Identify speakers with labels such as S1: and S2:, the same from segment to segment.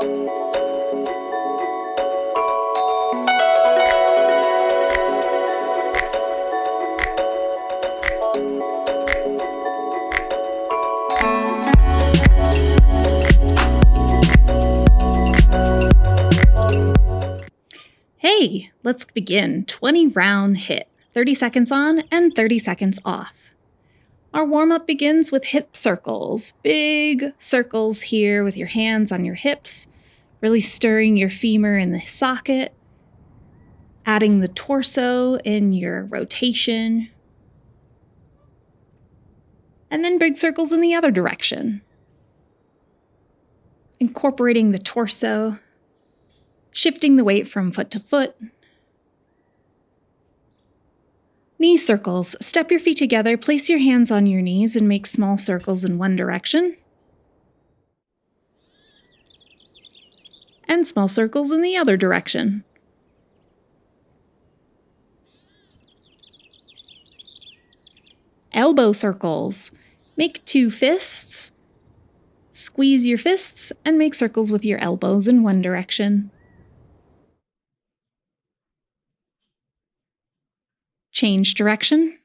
S1: Hey, let's begin 20 round HIIT, 30 seconds on and 30 seconds off. Our warm-up begins with hip circles, big circles here with your hands on your hips, really stirring your femur in the socket, adding the torso in your rotation, and then big circles in the other direction. Incorporating the torso, shifting the weight from foot to foot. Knee circles. Step your feet together, place your hands on your knees and make small circles in one direction. And small circles in the other direction. Elbow circles. Make 2 fists. Squeeze your fists and make circles with your elbows in one direction. Change direction.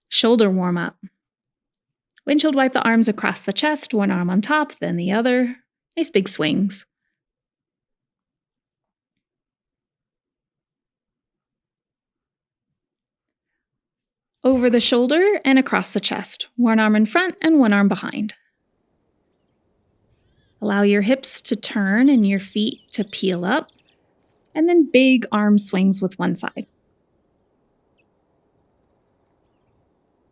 S1: Shoulder warm-up. Windshield wipe the arms across the chest, one arm on top, then the other. Nice big swings. Over the shoulder and across the chest, one arm in front and one arm behind. Allow your hips to turn and your feet to peel up. And then big arm swings with one side.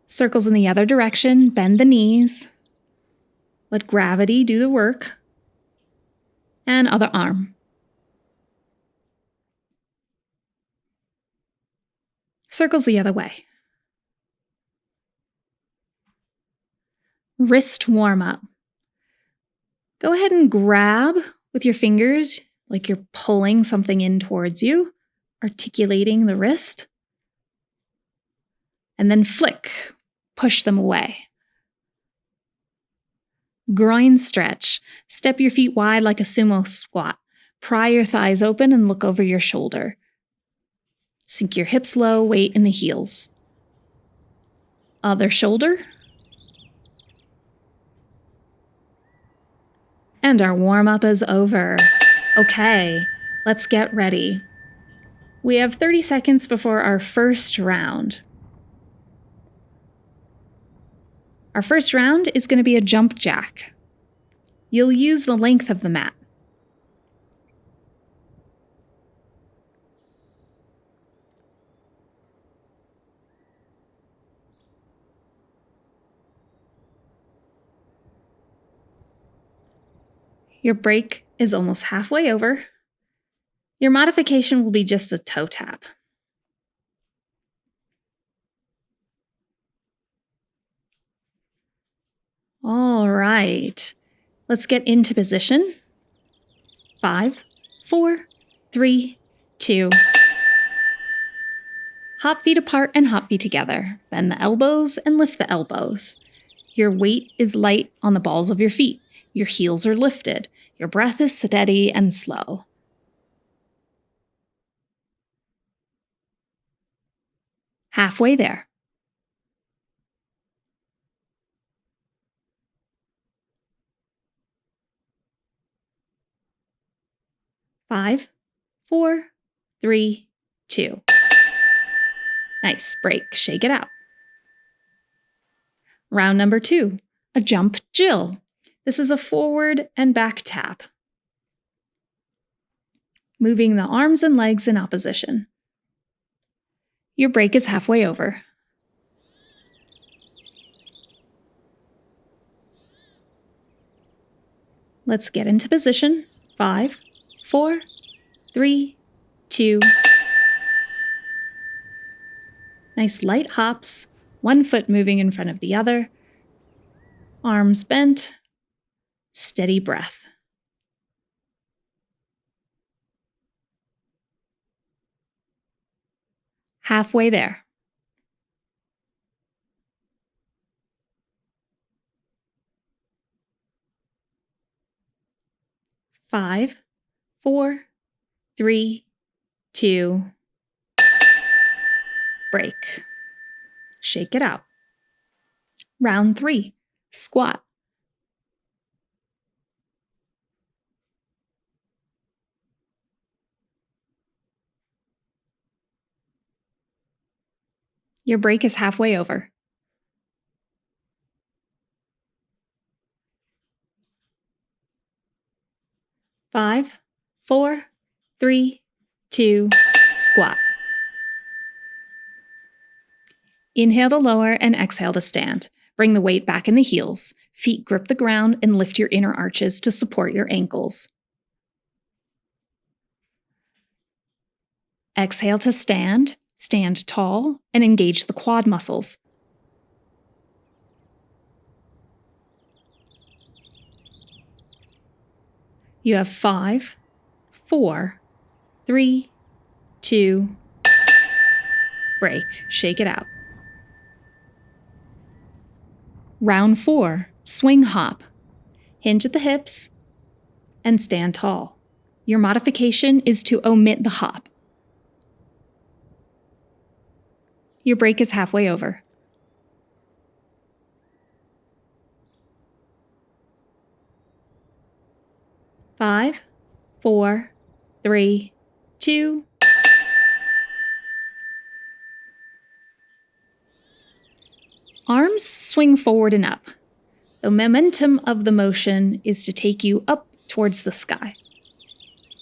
S1: Circles in the other direction, bend the knees. Let gravity do the work. And other arm. Circles the other way. Wrist warm-up. Go ahead and grab with your fingers like you're pulling something in towards you, articulating the wrist. And then flick, push them away. Groin stretch. Step your feet wide like a sumo squat. Pry your thighs open and look over your shoulder. Sink your hips low, weight in the heels. Other shoulder. And our warm-up is over. Okay, let's get ready. We have 30 seconds before our first round. Our first round is going to be a jump jack. You'll use the length of the mat. Your break is almost halfway over. Your modification will be just a toe tap. All right, let's get into position. 5, 4, 3, 2. Hop feet apart and hop feet together. Bend the elbows and lift the elbows. Your weight is light on the balls of your feet. Your heels are lifted. Your breath is steady and slow. Halfway there. Five, 4, 3, 2. Nice, break, shake it out. Round number 2, a jump Jill. This is a forward and back tap. Moving the arms and legs in opposition. Your break is halfway over. Let's get into position. 5, 4, 3, 2. Nice light hops, one foot moving in front of the other. Arms bent, steady breath. Halfway there. 5, 4, 3, 2, break. Shake it out. Round 3, squat. Your break is halfway over. 5, 4, 3, 2, squat. Inhale to lower and exhale to stand. Bring the weight back in the heels. Feet grip the ground and lift your inner arches to support your ankles. Exhale to stand. Stand tall and engage the quad muscles. You have 5, 4, 3, 2, break. Shake it out. Round 4, swing hop. Hinge at the hips and stand tall. Your modification is to omit the hop. Your break is halfway over. Five, 4, 3, 2. Arms swing forward and up. The momentum of the motion is to take you up towards the sky.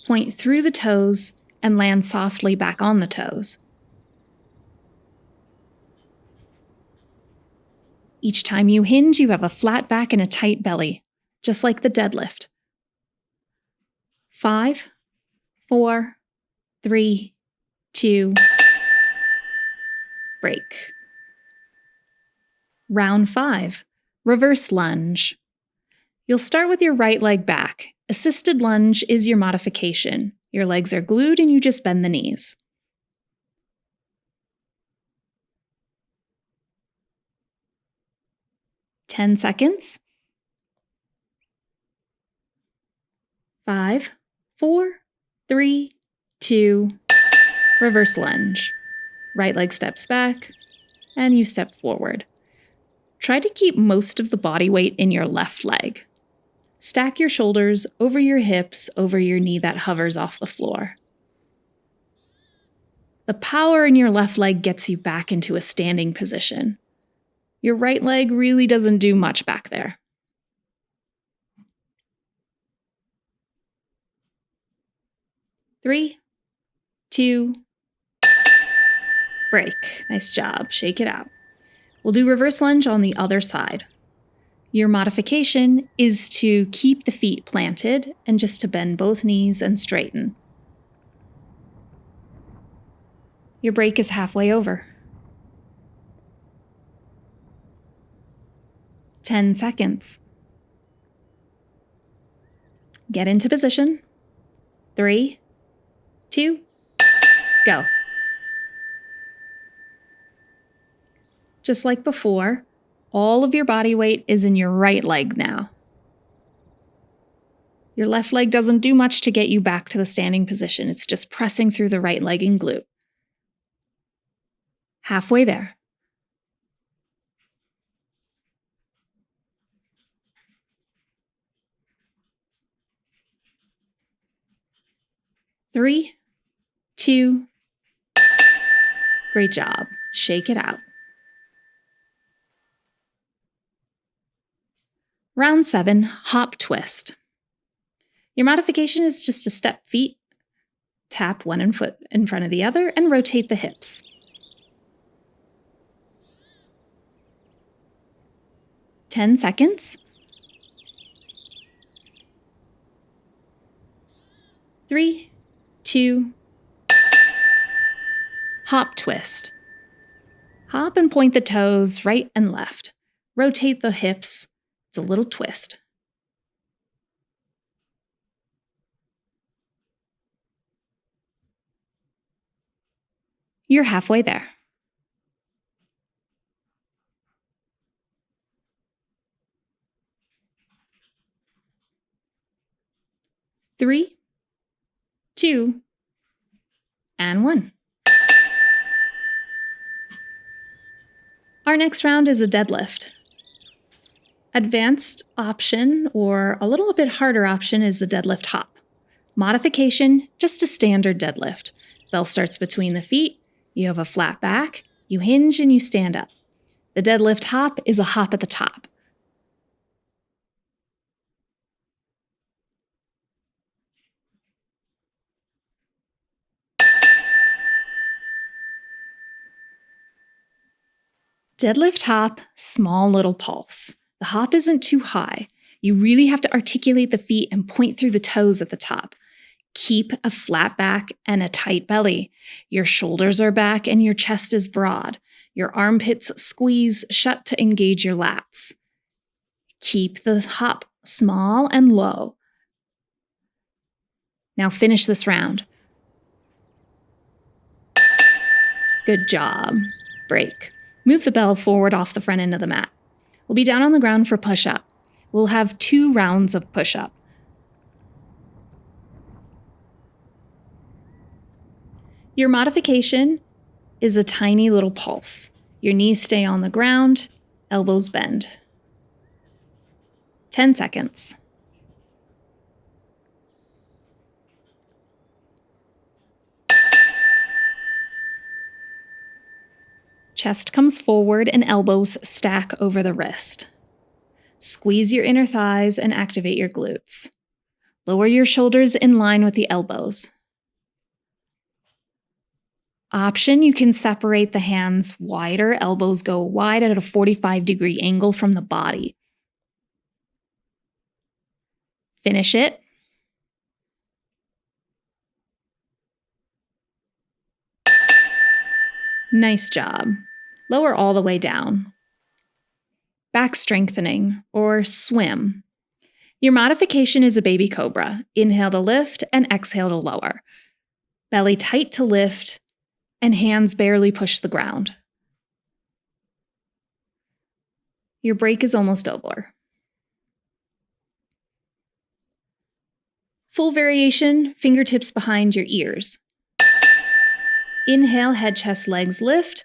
S1: Point through the toes and land softly back on the toes. Each time you hinge, you have a flat back and a tight belly, just like the deadlift. 5, 4, 3, 2, break. Round 5, reverse lunge. You'll start with your right leg back. Assisted lunge is your modification. Your legs are glued and you just bend the knees. Ten seconds. 5, 4, 3, 2, reverse lunge. Right leg steps back, and you step forward. Try to keep most of the body weight in your left leg. Stack your shoulders over your hips, over your knee that hovers off the floor. The power in your left leg gets you back into a standing position. Your right leg really doesn't do much back there. 3, 2, break. Nice job. Shake it out. We'll do reverse lunge on the other side. Your modification is to keep the feet planted and just to bend both knees and straighten. Your break is halfway over. 10 seconds. Get into position. 3, 2, go. Just like before, all of your body weight is in your right leg now. Your left leg doesn't do much to get you back to the standing position. It's just pressing through the right leg and glute. Halfway there. 3, 2, great job. Shake it out. Round 7, hop twist. Your modification is just to step feet, tap one foot in front of the other, and rotate the hips. Ten seconds. 3, 2, hop twist. Hop and point the toes right and left. Rotate the hips. It's a little twist. You're halfway there. 3, 2, and 1. Our next round is a deadlift. Advanced option, or a little bit harder option, is the deadlift hop. Modification, just a standard deadlift. Bell starts between the feet, you have a flat back, you hinge and you stand up. The deadlift hop is a hop at the top. Deadlift hop, small little pulse. The hop isn't too high. You really have to articulate the feet and point through the toes at the top. Keep a flat back and a tight belly. Your shoulders are back and your chest is broad. Your armpits squeeze shut to engage your lats. Keep the hop small and low. Now finish this round. Good job. Break. Move the bell forward off the front end of the mat. We'll be down on the ground for push-up. We'll have 2 rounds of push-up. Your modification is a tiny little pulse. Your knees stay on the ground, elbows bend. 10 seconds. Chest comes forward and elbows stack over the wrist. Squeeze your inner thighs and activate your glutes. Lower your shoulders in line with the elbows. Option, you can separate the hands wider. Elbows go wide at a 45-degree angle from the body. Finish it. Nice job. Lower all the way down. Back strengthening, or swim. Your modification is a baby cobra. Inhale to lift and exhale to lower. Belly tight to lift and hands barely push the ground. Your break is almost over. Full variation, fingertips behind your ears. Inhale, head, chest, legs lift.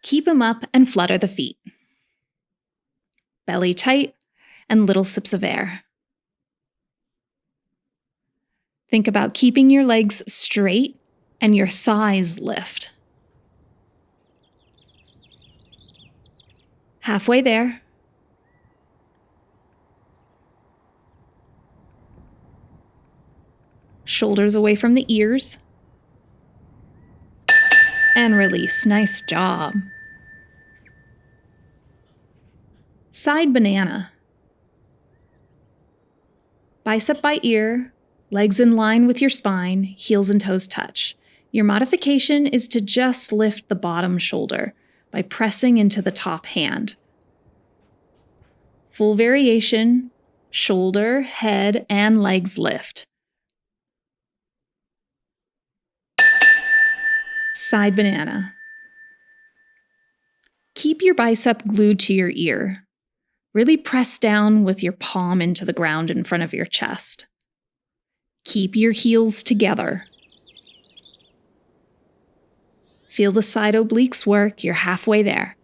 S1: Keep them up and flutter the feet. Belly tight and little sips of air. Think about keeping your legs straight and your thighs lift. Halfway there. Shoulders away from the ears. And release. Nice job. Side banana. Bicep by ear, legs in line with your spine, heels and toes touch. Your modification is to just lift the bottom shoulder by pressing into the top hand. Full variation, shoulder, head, and legs lift. Side banana. Keep your bicep glued to your ear. Really press down with your palm into the ground in front of your chest. Keep your heels together. Feel the side obliques work. You're halfway there.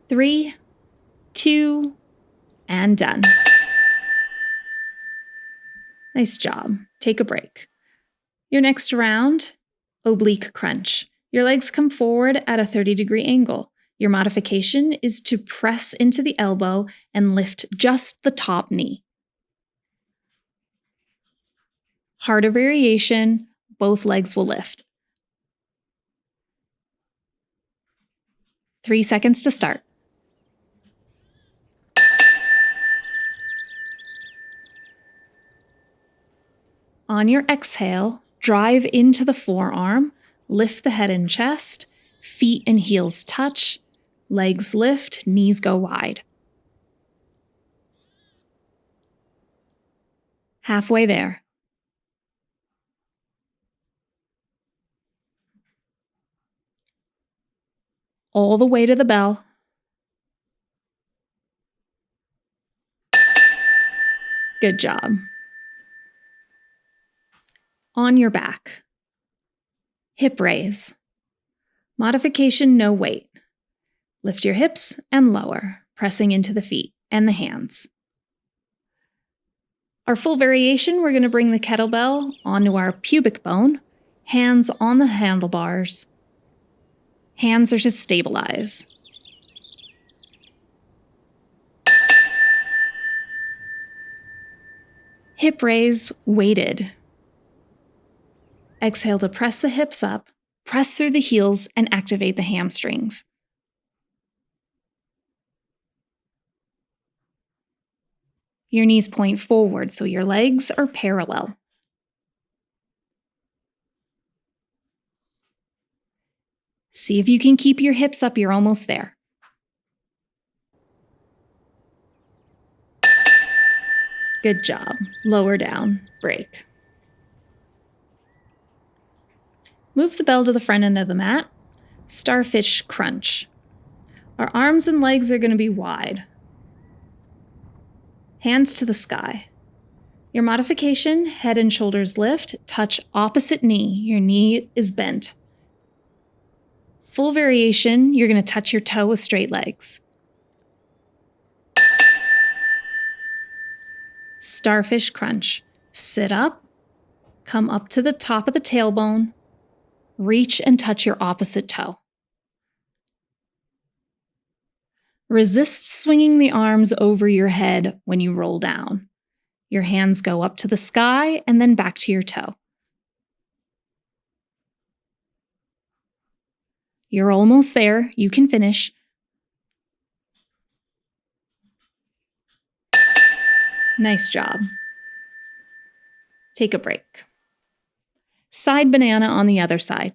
S1: Three, 2, and done. Nice job. Take a break. Your next round, oblique crunch. Your legs come forward at a 30-degree angle. Your modification is to press into the elbow and lift just the top knee. Harder variation, both legs will lift. 3 seconds to start. On your exhale, drive into the forearm, lift the head and chest, feet and heels touch, legs lift, knees go wide. Halfway there. all the way to the bell. Good job. On your back. Hip raise. Modification, no weight. Lift your hips and lower, pressing into the feet and the hands. Our full variation, we're going to bring the kettlebell onto our pubic bone, hands on the handlebars. Hands are to stabilize. Hip raise, weighted. Exhale to press the hips up, press through the heels, and activate the hamstrings. Your knees point forward so your legs are parallel. See if you can keep your hips up, you're almost there. Good job. Lower down, break. Move the bell to the front end of the mat. Starfish crunch. Our arms and legs are going to be wide. Hands to the sky. Your modification, head and shoulders lift, touch opposite knee. Your knee is bent. Full variation, you're going to touch your toe with straight legs. Starfish crunch. Sit up, come up to the top of the tailbone, reach and touch your opposite toe. Resist swinging the arms over your head when you roll down. Your hands go up to the sky and then back to your toe. You're almost there. You can finish. Nice job. Take a break. Side banana on the other side.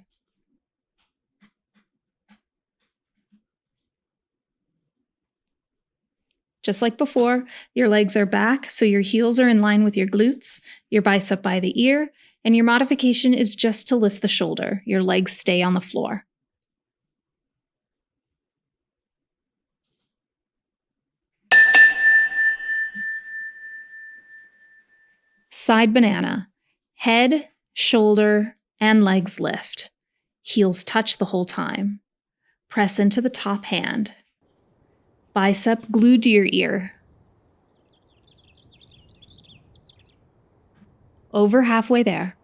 S1: Just like before, your legs are back, so your heels are in line with your glutes, your bicep by the ear, and your modification is just to lift the shoulder. Your legs stay on the floor. Side banana. Head, shoulder, and legs lift. Heels touch the whole time. Press into the top hand. Bicep glued to your ear. Over halfway there.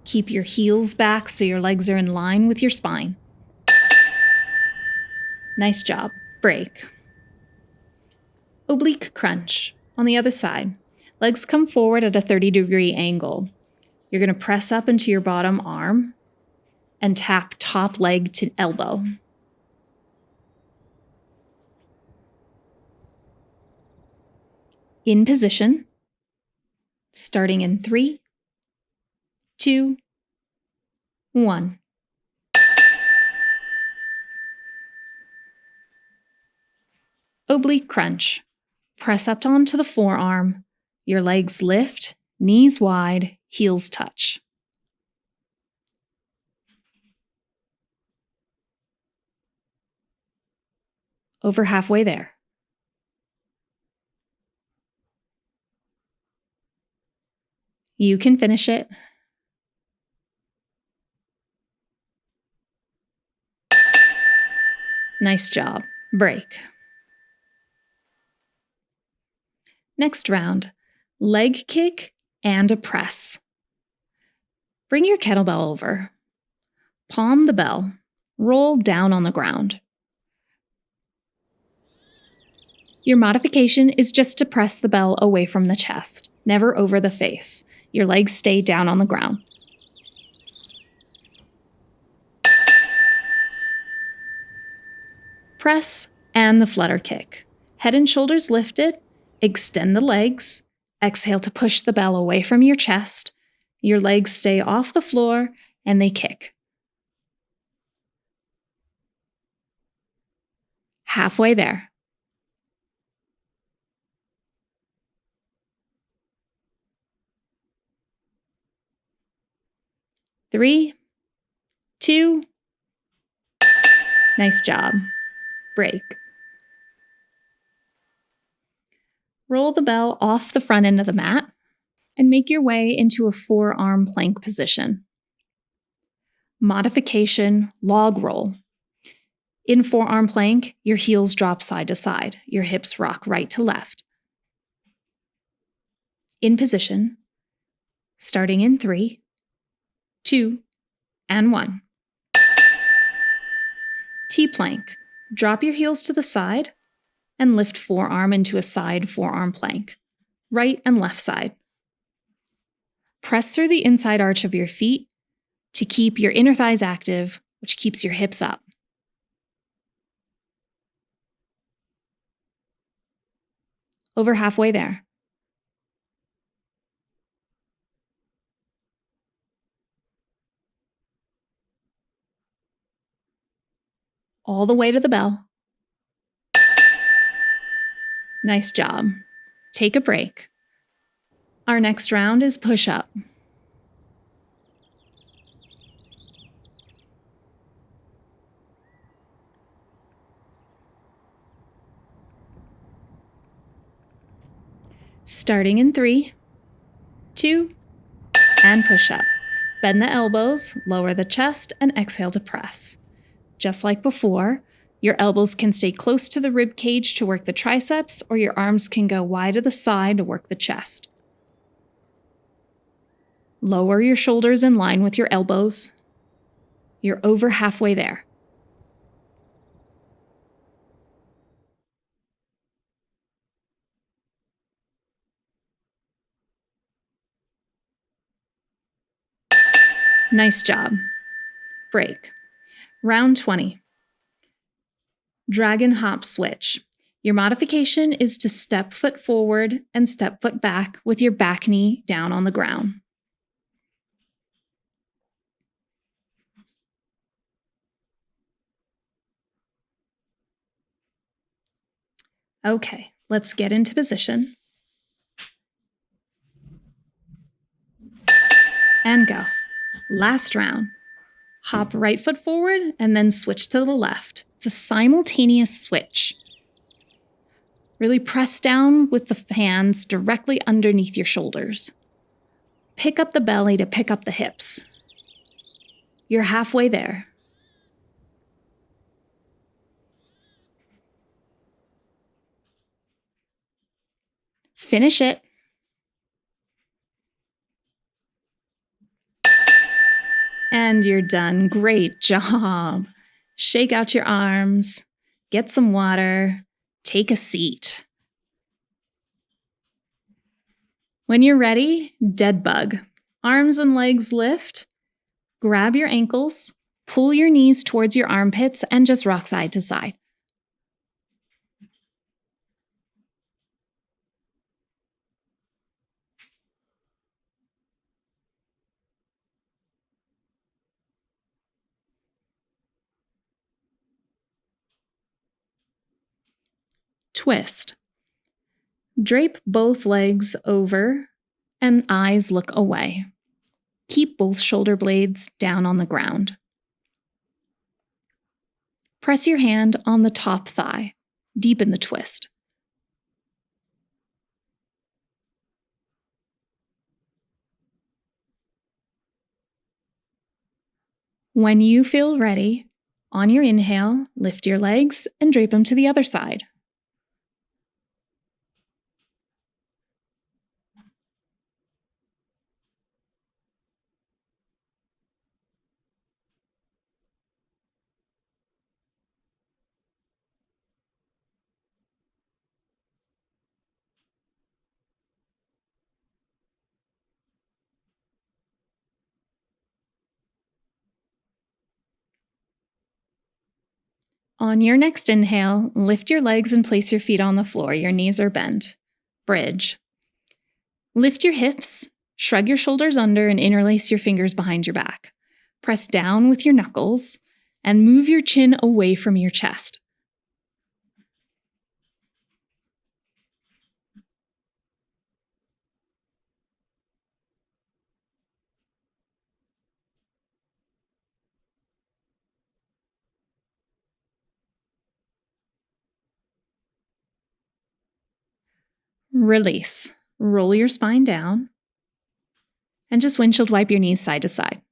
S1: Keep your heels back so your legs are in line with your spine. Nice job. Break. Oblique crunch. On the other side. Legs come forward at a 30-degree angle. You're going to press up into your bottom arm and tap top leg to elbow. In position. Starting in 3, 2, 1. Oblique crunch. Press up onto the forearm. Your legs lift, knees wide, heels touch. Over halfway there. You can finish it. Nice job. Break. Next round, leg kick and a press. Bring your kettlebell over. Palm the bell. Roll down on the ground. Your modification is just to press the bell away from the chest, never over the face. Your legs stay down on the ground. Press and the flutter kick. Head and shoulders lifted. Extend the legs. Exhale to push the bell away from your chest. Your legs stay off the floor and they kick. Halfway there. 3, 2. Nice job. Break. Roll the bell off the front end of the mat and make your way into a forearm plank position. Modification log roll. In forearm plank, your heels drop side to side. Your hips rock right to left. In position, starting in 3, 2, and 1. T-plank. Drop your heels to the side and lift forearm into a side forearm plank, right and left side. Press through the inside arch of your feet to keep your inner thighs active, which keeps your hips up. Over halfway there. All the way to the bell. Nice job. Take a break. Our next round is push-up. Starting in 3, 2, and push up. Bend the elbows, lower the chest, and exhale to press. Just like before, your elbows can stay close to the rib cage to work the triceps, or your arms can go wide to the side to work the chest. Lower your shoulders in line with your elbows. You're over halfway there. Nice job. Break. Round 20. Dragon hop switch. Your modification is to step foot forward and step foot back with your back knee down on the ground. Okay, let's get into position. And go. Last round. Hop right foot forward and then switch to the left. It's a simultaneous switch. Really press down with the hands directly underneath your shoulders. Pick up the belly to pick up the hips. You're halfway there. Finish it. And you're done. Great job. Shake out your arms, get some water, take a seat. When you're ready, dead bug. Arms and legs lift. Grab your ankles, pull your knees towards your armpits, and just rock side to side. Twist. Drape both legs over and eyes look away. Keep both shoulder blades down on the ground. Press your hand on the top thigh. Deepen the twist. When you feel ready, on your inhale, lift your legs and drape them to the other side. On your next inhale, lift your legs and place your feet on the floor. Your knees are bent. Bridge. Lift your hips, shrug your shoulders under, and interlace your fingers behind your back. Press down with your knuckles and move your chin away from your chest. Release. Roll your spine down. And just windshield wipe your knees side to side.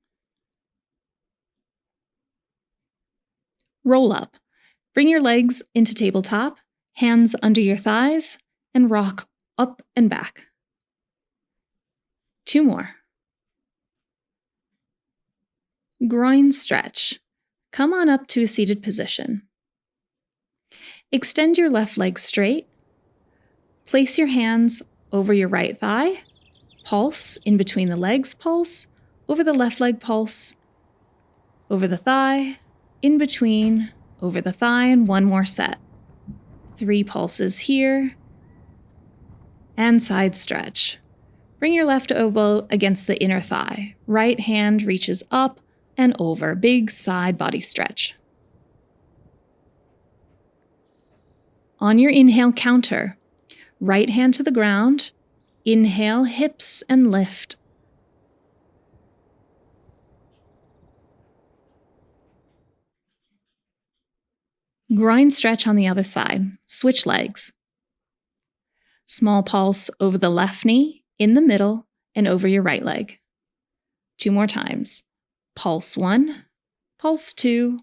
S1: Roll up. Bring your legs into tabletop, hands under your thighs, and rock up and back. 2 more. Groin stretch. Come on up to a seated position. Extend your left leg straight. Place your hands over your right thigh. Pulse in between the legs, pulse over the left leg, pulse over the thigh, in between, over the thigh, and 1 more set. 3 pulses here. And side stretch. Bring your left elbow against the inner thigh. Right hand reaches up and over. Big side body stretch. On your inhale, counter. Right hand to the ground. Inhale, hips and lift. Groin stretch on the other side. Switch legs. Small pulse over the left knee, in the middle, and over your right leg. 2 more times. Pulse 1, pulse 2,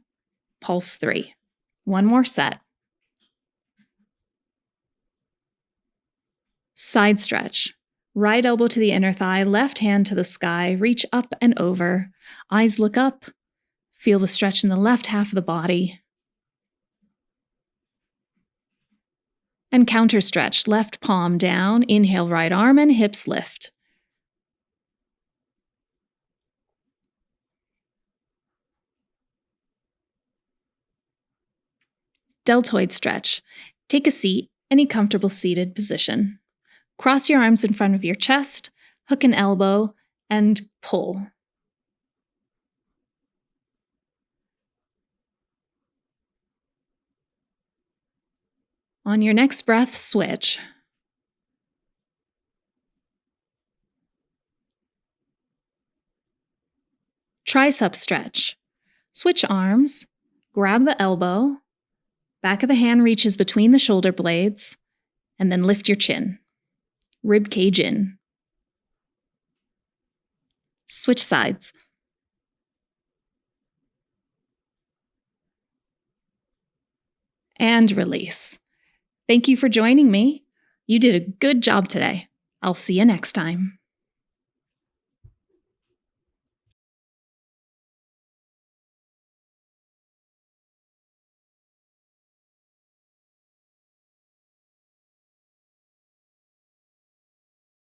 S1: pulse 3. 1 more set. Side stretch. Right elbow to the inner thigh, left hand to the sky, reach up and over. Eyes look up. Feel the stretch in the left half of the body. And counter stretch, left palm down, inhale right arm and hips lift. Deltoid stretch. Take a seat, any comfortable seated position. Cross your arms in front of your chest, hook an elbow, and pull. On your next breath, switch. Tricep stretch. Switch arms, grab the elbow, back of the hand reaches between the shoulder blades, and then lift your chin. Rib cage in. Switch sides. And release. Thank you for joining me. You did a good job today. I'll see you next time.